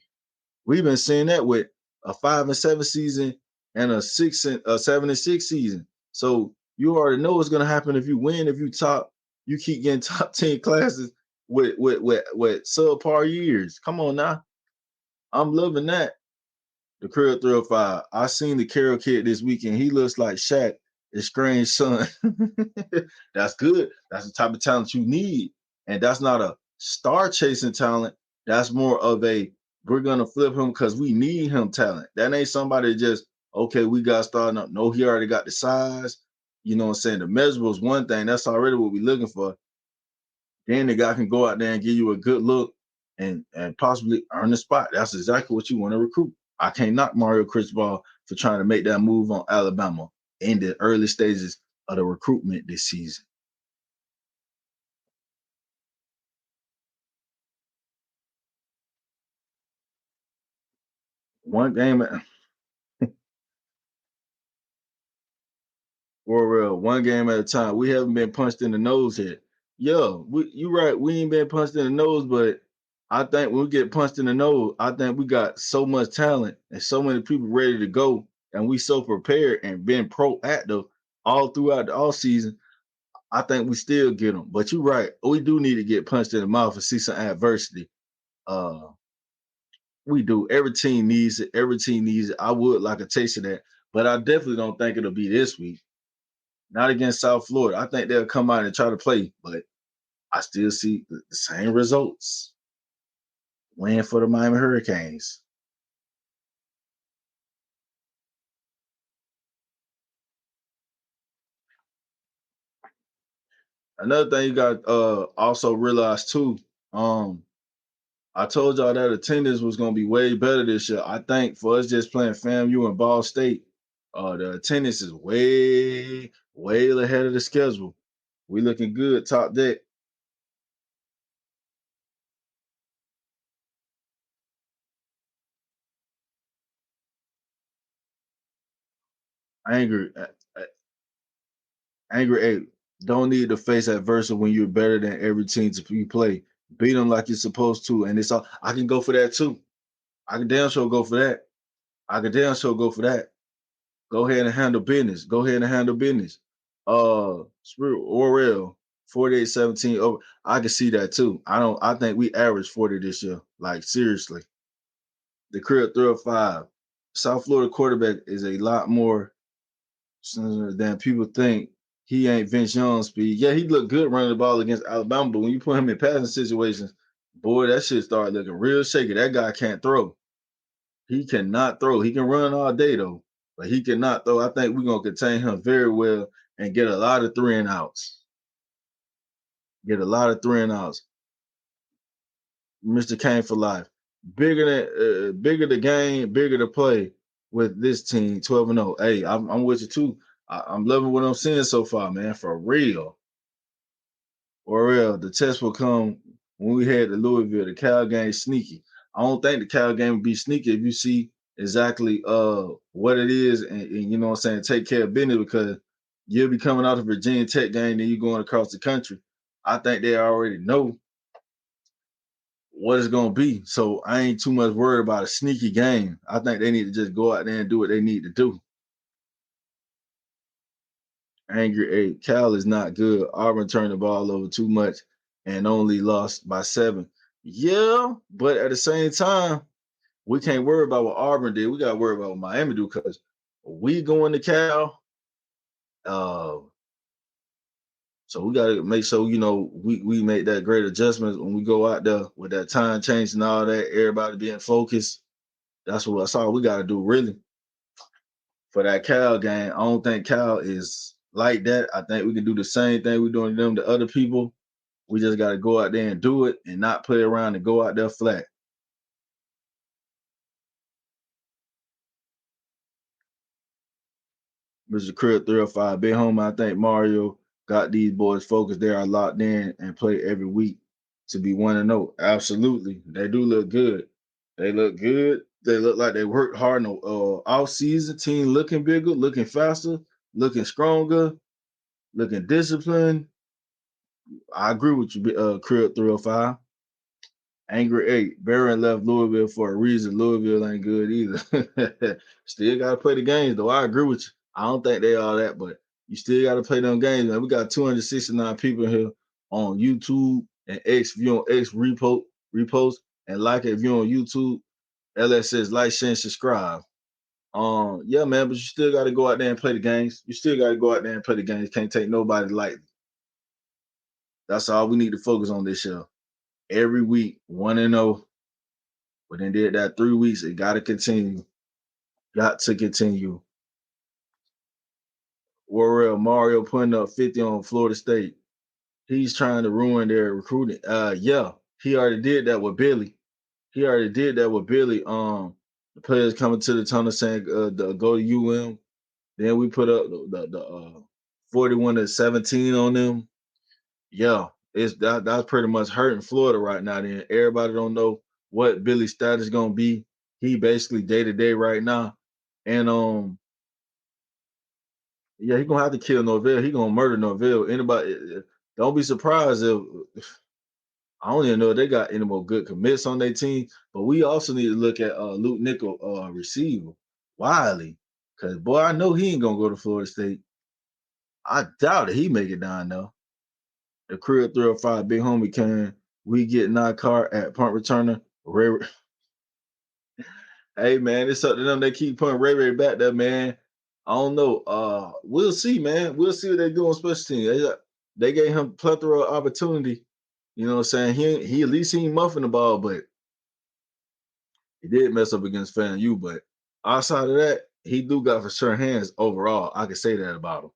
We've been seeing that with a 5-7 season and a 7-6 season. So you already know what's gonna happen if you win. If you you keep getting top 10 classes with subpar years. Come on now. I'm loving that. The Crib 305. I seen the Carroll kid this weekend. He looks like Shaq, his strange son. That's good. That's the type of talent you need. And that's not a star chasing talent. That's more of we're gonna flip him because we need him talent. That ain't somebody just, okay, we got starting up. No, he already got the size. You know what I'm saying? The measurables is one thing. That's already what we're looking for. Then the guy can go out there and give you a good look and possibly earn the spot. That's exactly what you want to recruit. I can't knock Mario Cristobal for trying to make that move on Alabama in the early stages of the recruitment this season. One game Or one game at a time. We haven't been punched in the nose yet. Yo, you right. We ain't been punched in the nose, but I think when we get punched in the nose, I think we got so much talent and so many people ready to go, and we so prepared and been proactive all throughout the off season. I think we still get them. But you're right. We do need to get punched in the mouth and see some adversity. Uh, we do. Every team needs it. Every team needs it. I would like a taste of that, but I definitely don't think it'll be this week. Not against South Florida. I think they'll come out and try to play, but I still see the same results. Win for the Miami Hurricanes. Another thing you got also realize too. I told y'all that attendance was gonna be way better this year. I think for us just playing FAMU and Ball State, the attendance is way ahead of the schedule. We looking good, top deck. Angry, angry eight. Don't need to face adversity when you're better than every team you play. Beat them like you're supposed to, and it's all. I can go for that too. I can damn sure go for that. I can damn sure go for that. Go ahead and handle business. Go ahead and handle business. Spirit Orel, 48-17 over. I can see that too. I think we averaged 40 this year. Like seriously. The crib throw 5. South Florida quarterback is a lot more than people think. He ain't Vince Young speed. Yeah, he looked good running the ball against Alabama, but when you put him in passing situations, boy, that shit started looking real shaky. That guy can't throw. He cannot throw. He can run all day though, but he cannot throw. I think we're gonna contain him very well and get a lot of 3 and outs. Get a lot of 3 and outs. Mr. Kane for life. Bigger the game, bigger the play with this team. 12-0. Hey, I'm with you too. I'm loving what I'm seeing so far, man. For real. For real. The test will come when we head to Louisville. The Cal game sneaky. I don't think the Cal game would be sneaky if you see exactly what it is and you know what I'm saying, take care of business, because you'll be coming out of Virginia Tech game, then you're going across the country. I think they already know what it's gonna be. So I ain't too much worried about a sneaky game. I think they need to just go out there and do what they need to do. Angry 8. Cal is not good. Auburn turned the ball over too much and only lost by 7. Yeah, but at the same time, we can't worry about what Auburn did. We got to worry about what Miami do, because we going to Cal. So we got to make sure, we make that great adjustment when we go out there with that time change and all that, everybody being focused. That's all we got to do, really. For that Cal game, I don't think Cal is like that. I think we can do the same thing we're doing to them to other people. We just got to go out there and do it and not play around and go out there flat. Mr. Crib 305, big home. I think Mario got these boys focused. They are locked in and play every week to be 1-0. Absolutely. They do look good. They look good. They look like they worked hard in the off season. Team looking bigger, looking faster, looking stronger, looking disciplined. I agree with you, Crib 305. Angry 8. Barron left Louisville for a reason. Louisville ain't good either. Still got to play the games, though. I agree with you. I don't think they are that, but you still got to play them games, man. We got 269 people here on YouTube and X. If you're on X, repost, and like it. If you're on YouTube, LS says like, share, and subscribe. Yeah, man, but you still got to go out there and play the games. You still got to go out there and play the games. Can't take nobody lightly. That's all we need to focus on this year. Every week, 1-0. But then did that 3 weeks. It got to continue. Got to continue. Warrell Mario putting up 50 on Florida State. He's trying to ruin their recruiting. Yeah, he already did that with Billy. The players coming to the tunnel saying go to UM. Then we put up the 41-17 on them. Yeah, that's pretty much hurting Florida right now. Then everybody don't know what Billy's status gonna be. He basically day to day right now, and Yeah, he gonna have to kill Norvell. He gonna murder Norvell. Anybody, don't be surprised if I don't even know if they got any more good commits on their team. But we also need to look at Luke Nickel receiver Wiley, because boy, I know he ain't gonna go to Florida State. I doubt it. He make it down though. The crib 305 big homie can we get car at punt returner. Hey man, it's up to them. They keep putting Ray back there, man. I don't know. We'll see, man. We'll see what they do on special teams. They gave him plethora of opportunity. You know what I'm saying? He at least he ain't muffing the ball, but he did mess up against FAMU. But outside of that, he do got for sure hands overall. I can say that about him.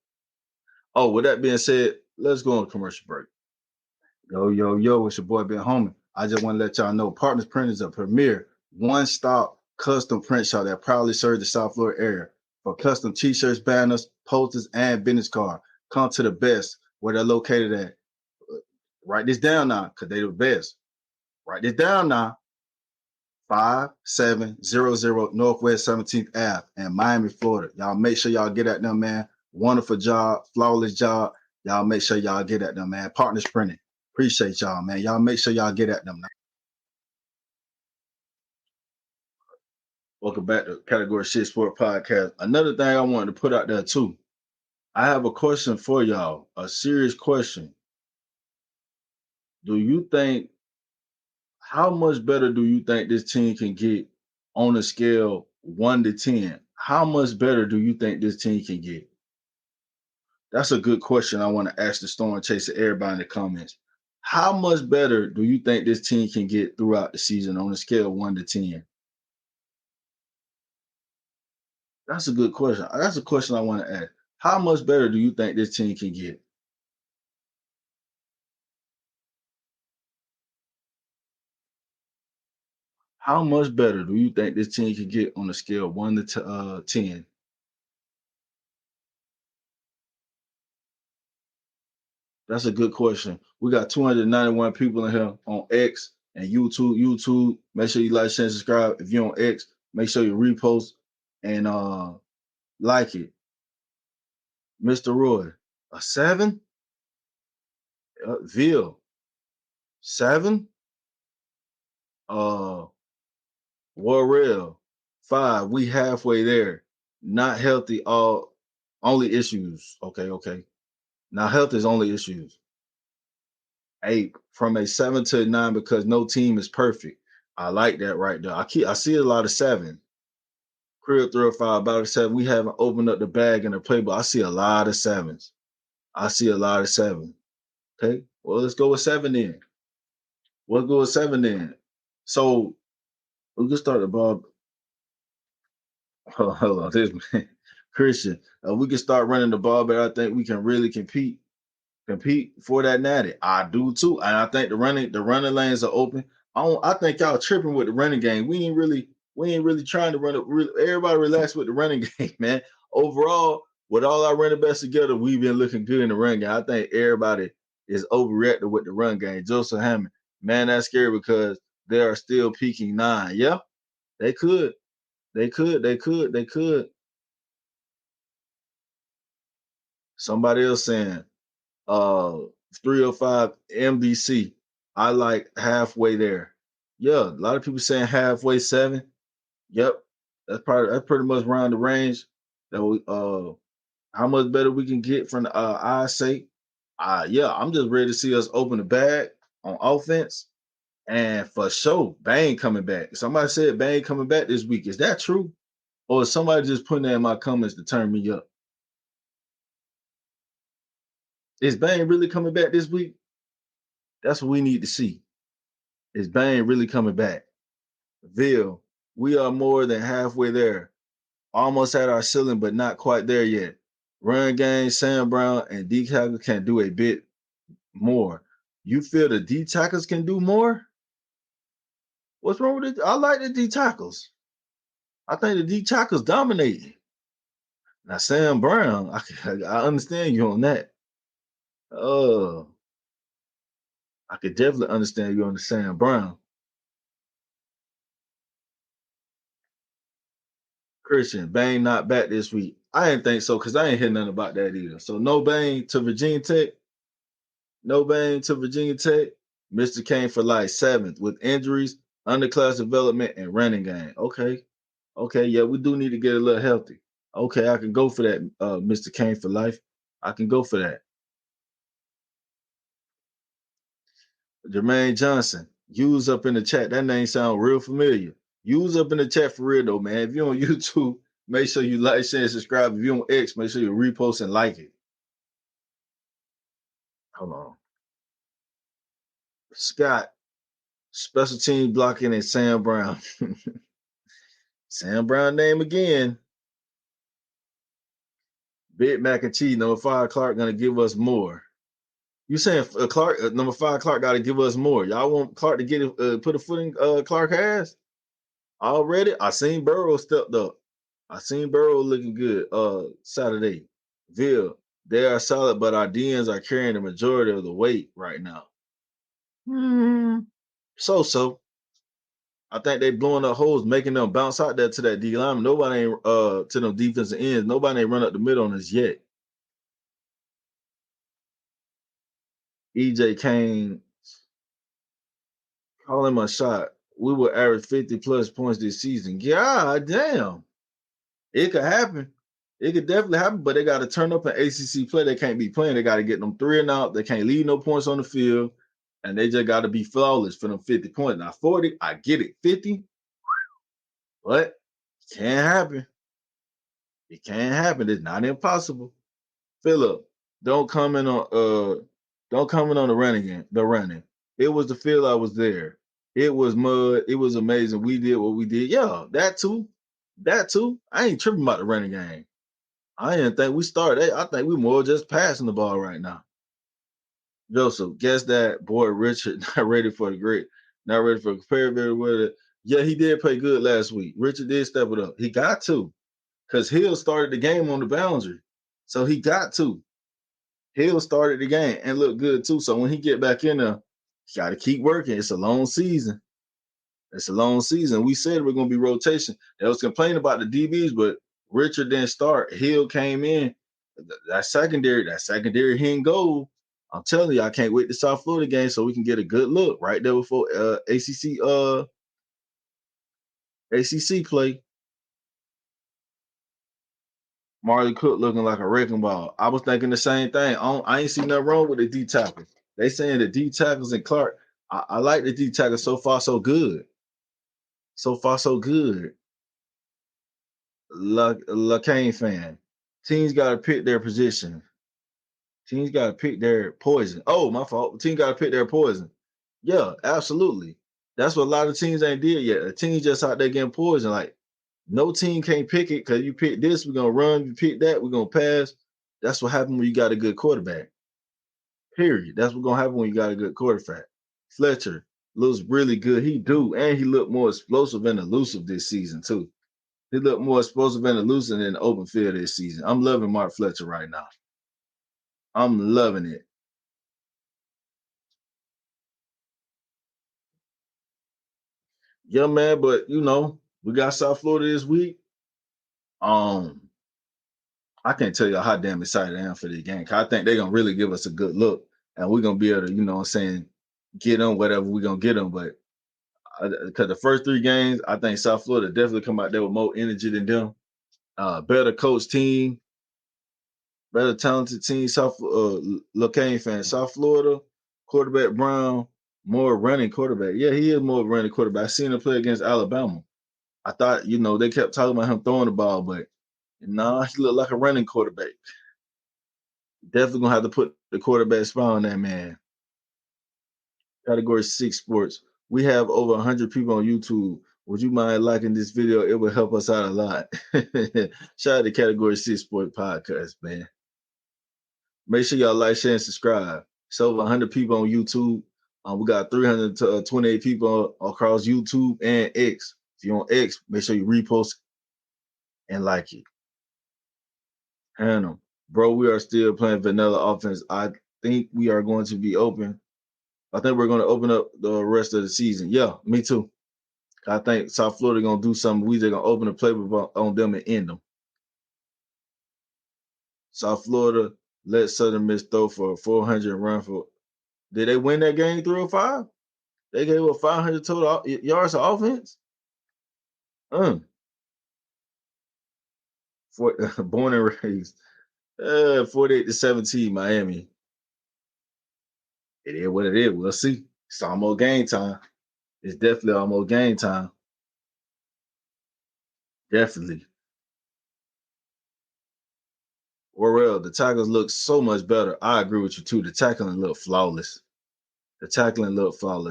Oh, with that being said, let's go on a commercial break. Yo, it's your boy Ben Homie. I just want to let y'all know Partners Print is a premier one-stop custom print shop that proudly serves the South Florida area. For custom t-shirts, banners, posters, and business cards. Come to the best where they're located at. Write this down now, because they're the best. Write this down now. 5700 Northwest 17th Ave in Miami, Florida. Y'all make sure y'all get at them, man. Wonderful job, flawless job. Y'all make sure y'all get at them, man. Partners Printing. Appreciate y'all, man. Y'all make sure y'all get at them now. Welcome back to Category Shit Sport Podcast. Another thing I wanted to put out there too. I have a question for y'all, a serious question. Do you think, how much better do you think this team can get on a scale 1 to 10? How much better do you think this team can get? That's a good question I want to ask the Storm Chaser, everybody in the comments. How much better do you think this team can get throughout the season on a scale of 1 to 10? That's a good question. That's a question I want to ask. How much better do you think this team can get? How much better do you think this team can get on a scale of 1 to 10? That's a good question. We got 291 people in here on X and YouTube. Make sure you like, share, and subscribe. If you're on X, make sure you repost and like it. Mr. Roy, a 7? Ville, 7? Warrell, 5. We halfway there. Not healthy. Only issues. Okay. Now health is only issues. 8, from a 7 to a 9 because no team is perfect. I like that right there. I see a lot of 7. Crib 305, about a 7. We haven't opened up the bag in the playbook. I see a lot of 7s. Okay. Well, let's go with 7 then. So we can start the ball. Hold on, this man, Christian. We can start running the ball, but I think we can really compete for that natty. I do too, and I think the running lanes are open. I think y'all tripping with the running game. We ain't really trying to run it. Everybody relax with the running game, man. Overall, with all our running backs together, we've been looking good in the run game. I think everybody is overreacting with the run game. Joseph Hammond, man, that's scary because they are still peaking 9. Yeah, they could. Somebody else saying, 305 MDC. I like halfway there. Yeah, a lot of people saying halfway 7. Yep, that's pretty much around the range that we how much better we can get from the I say. Yeah, I'm just ready to see us open the bag on offense. And for sure, Bane coming back. Somebody said Bane coming back this week. Is that true? Or is somebody just putting that in my comments to turn me up? Is Bane really coming back this week? That's what we need to see. Is Bane really coming back? Ville, we are more than halfway there. Almost at our ceiling, but not quite there yet. Run game, Sam Brown, and D tackles can do a bit more. You feel the D tackles can do more? What's wrong with it? I like the D tackles. I think the D tackles dominate. Now Sam Brown, I understand you on that. I could definitely understand you on the Sam Brown. Christian, Bane not back this week. I didn't think so because I ain't hear nothing about that either. So no Bane to Virginia Tech. No Bane to Virginia Tech. Mr. Kane for like 7th with injuries, underclass development, and running game. Okay. Okay, yeah, we do need to get a little healthy. Okay, I can go for that, Mr. Kane for life. I can go for that. Jermaine Johnson, use up in the chat. That name sound real familiar. Use up in the chat for real though, man. If you're on YouTube, make sure you like, share, and subscribe. If you're on X, make sure you repost and like it. Hold on. Scott, special team blocking, and Sam Brown. Sam Brown name again. Big Mac and Cheese, number 5 Clark gonna give us more. You saying Clark, number 5 Clark got to give us more? Y'all want Clark to get put a foot in Clark ass already? I seen Burrow stepped up. I seen Burrow looking good Saturday. Ville, they are solid, but our DNs are carrying the majority of the weight right now. So. I think they blowing up holes, making them bounce out there to that D line. Nobody ain't to them defensive ends. Nobody ain't run up the middle on us yet. EJ Kane, call him a shot. We will average 50 plus points this season. God damn. It could happen. It could definitely happen, but they got to turn up an ACC play. They can't be playing. They got to get them 3 and out. They can't leave no points on the field, and they just got to be flawless for them 50 points. Now, 40, I get it. 50, but it can't happen. It can't happen. It's not impossible. Philip, don't comment on the running. It was the field. I was there. It was mud. It was amazing. We did what we did. Yeah, that too. I ain't tripping about the running game. I didn't think we started. I think we more just passing the ball right now. Joseph, guess that boy Richard not ready for comparative with it. Yeah, he did play good last week. Richard did step it up. He got to, because Hill started the game on the boundary. So he got to. Hill started the game and looked good too. So when he get back in there, he got to keep working. It's a long season. We said we're going to be rotation. They was complaining about the DBs, but Richard didn't start. Hill came in. That secondary he ain't goal. I'm telling you, I can't wait to South Florida game so we can get a good look right there before ACC play. Marley Cook looking like a wrecking ball. I was thinking the same thing. I ain't seen nothing wrong with the D tackles. They saying the D tackles and Clark. I like the D tackles. So far, so good. LaCane fan. Teams got to pick their position. Teams got to pick their poison. Oh, my fault. Team got to pick their poison. Yeah, absolutely. That's what a lot of teams ain't did yet. The teams just out there getting poison. Like, no team can't pick it because you pick this, we're going to run. You pick that, we're going to pass. That's what happens when you got a good quarterback. Period. That's what's going to happen when you got a good quarterback. Fletcher looks really good. He do. And he looked more explosive and elusive this season, too. He looked more explosive and elusive in the open field this season. I'm loving Mark Fletcher right now. I'm loving it. Yeah, man, but we got South Florida this week. I can't tell you how damn excited I am for this game. Cause I think they're gonna really give us a good look, and we're gonna be able to, get them whatever we're gonna get them. But because the first 3 games, I think South Florida definitely come out there with more energy than them. Better coach team, better talented team. LaCane fan, South Florida quarterback Brown, more running quarterback. Yeah, he is more running quarterback. I seen him play against Alabama. I thought, they kept talking about him throwing the ball, but he looked like a running quarterback. Definitely gonna have to put the quarterback spot on that man. Category 6 sports. We have over 100 people on YouTube. Would you mind liking this video? It would help us out a lot. Shout out to Category 6 Sport Podcast, man. Make sure y'all like, share, and subscribe. It's over 100 people on YouTube. We got 328 people across YouTube and X. If you're on X, make sure you repost and like it. Hannah, bro, we are still playing vanilla offense. I think we are going to be open. I think we're going to open up the rest of the season. Yeah, me too. I think South Florida gonna do something. We just gonna open the playbook on them and end them. South Florida let Southern Miss throw for 400 and run for. Did they win that game 305? They gave up 500 total yards of offense. Born and raised. 48-17, Miami. It is what it is. We'll see. It's almost game time. It's definitely almost game time. Definitely. Orel, the tackles look so much better. I agree with you too. The tackling looked flawless.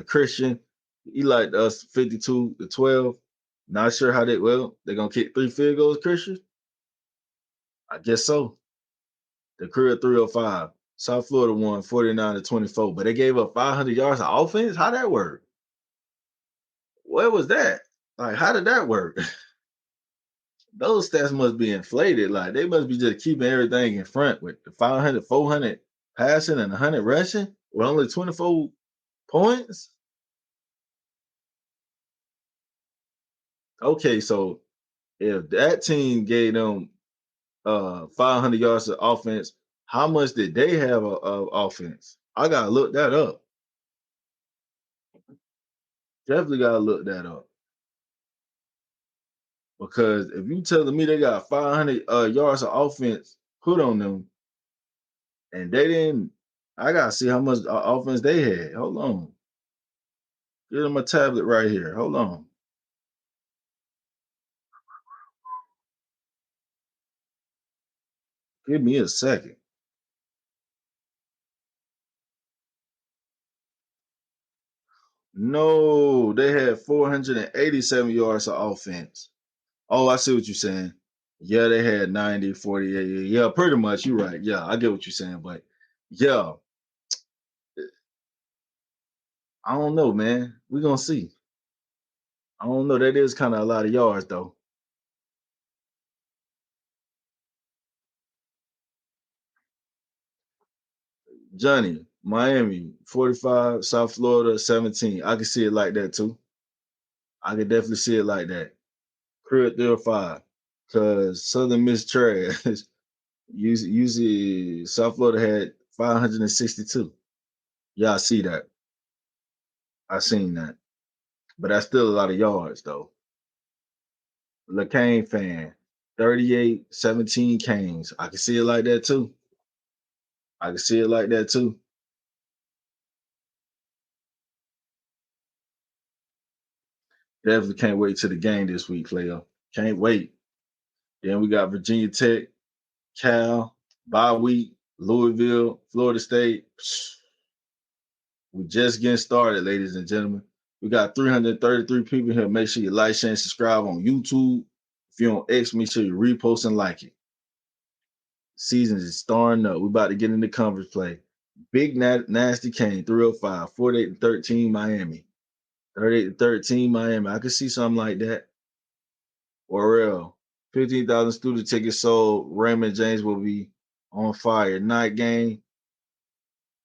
Christian, he liked us 52-12. Not sure how they're gonna kick 3 field goals, Christian? I guess so. The career 305. South Florida won 49-24, but they gave up 500 yards of offense. How'd that work? Where was that? Like, how did that work? Those stats must be inflated. Like, they must be just keeping everything in front with the 500, 400 passing and 100 rushing with only 24 points. Okay, so if that team gave them 500 yards of offense, how much did they have of offense? I gotta look that up. Definitely gotta look that up. Because if you telling me they got 500 yards of offense put on them, and they didn't, I gotta see how much offense they had. Hold on. Give them a tablet right here. Hold on. Give me a second. No, they had 487 yards of offense. Oh, I see what you're saying. Yeah, they had 90, 48. Yeah, pretty much. You're right. Yeah, I get what you're saying. But yeah, I don't know, man. We're gonna see. I don't know. That is kind of a lot of yards, though. Johnny, Miami, 45, South Florida, 17. I can see it like that too. I can definitely see it like that. Career 305. Because Southern Miss trash. Usually South Florida had 562. Yeah, I see that. I seen that. But that's still a lot of yards, though. LeCane fan, 38-17 Canes. I can see it like that too. I can see it like that too. Definitely can't wait to the game this week, player. Can't wait. Then we got Virginia Tech, Cal, bye week, Louisville, Florida State. We just getting started, ladies and gentlemen. We got 333 people here. Make sure you like, share, and subscribe on YouTube. If you're on X, make sure you repost and like it. Season is starting up. We're about to get into conference play. Big Nasty Kane, 305, 48-13 Miami. 38-13 Miami. I could see something like that. Orel, 15,000 student tickets sold. Raymond James will be on fire. Night game.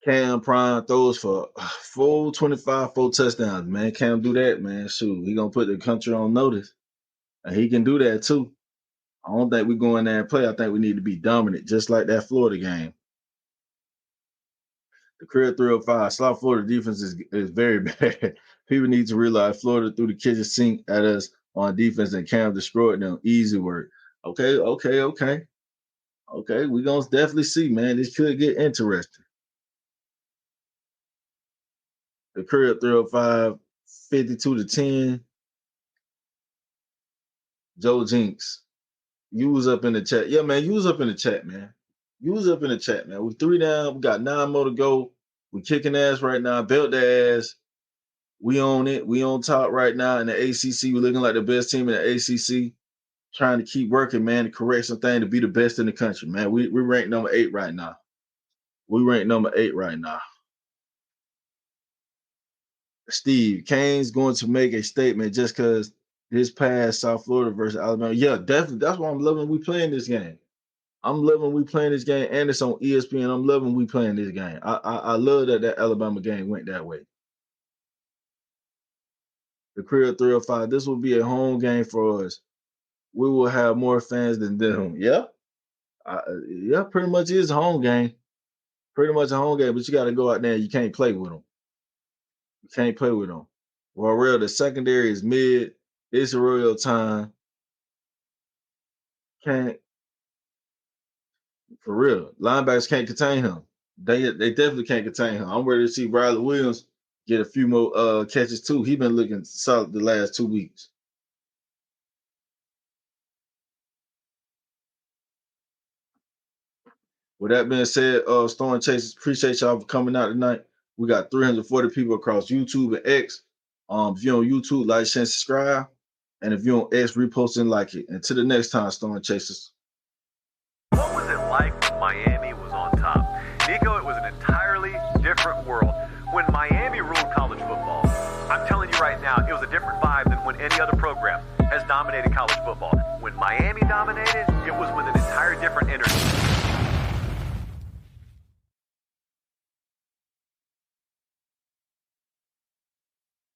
Cam Prime throws for 425, 4 touchdowns. Man, Cam do that, man. Shoot, he gonna put the country on notice. And he can do that too. I don't think we go in there and play. I think we need to be dominant, just like that Florida game. The career 305. South Florida defense is very bad. People need to realize Florida threw the kitchen sink at us on defense and Cam destroyed them. Easy work. Okay. We're going to definitely see, man. This could get interesting. The career 305, 52-10. Joe Jinks. Use up in the chat. Yeah, man. Use up in the chat, man. We 3 down. We got 9 more to go. We kicking ass right now. Belt the ass. We own it. We on top right now in the ACC. We're looking like the best team in the ACC. Trying to keep working, man, to correct something to be the best in the country, man. We rank number 8 right now. Steve, Kane's going to make a statement just because this past South Florida versus Alabama. Yeah, definitely. That's why I'm loving we playing this game. And it's on ESPN. I'm loving we playing this game. I love that Alabama game went that way. the Crib 305. This will be a home game for us. We will have more fans than them. Yeah. Yeah, pretty much is a home game. Pretty much a home game, but you got to go out there and you can't play with them. You can't play with them. Well, real, the secondary is mid. It's real time. Can't, for real. Linebackers can't contain him. They definitely can't contain him. I'm ready to see Riley Williams get a few more catches too. He's been looking solid the last 2 weeks. With that being said, Storm Chasers, appreciate y'all for coming out tonight. We got 340 people across YouTube and X. If you're on YouTube, like, share, and subscribe. And if you're on X, repost and like it. Until the next time, Storm Chasers. What was it like when Miami was on top? Nico, it was an entirely different world. When Miami ruled college football, I'm telling you right now, it was a different vibe than when any other program has dominated college football. When Miami dominated, it was with an entire different energy.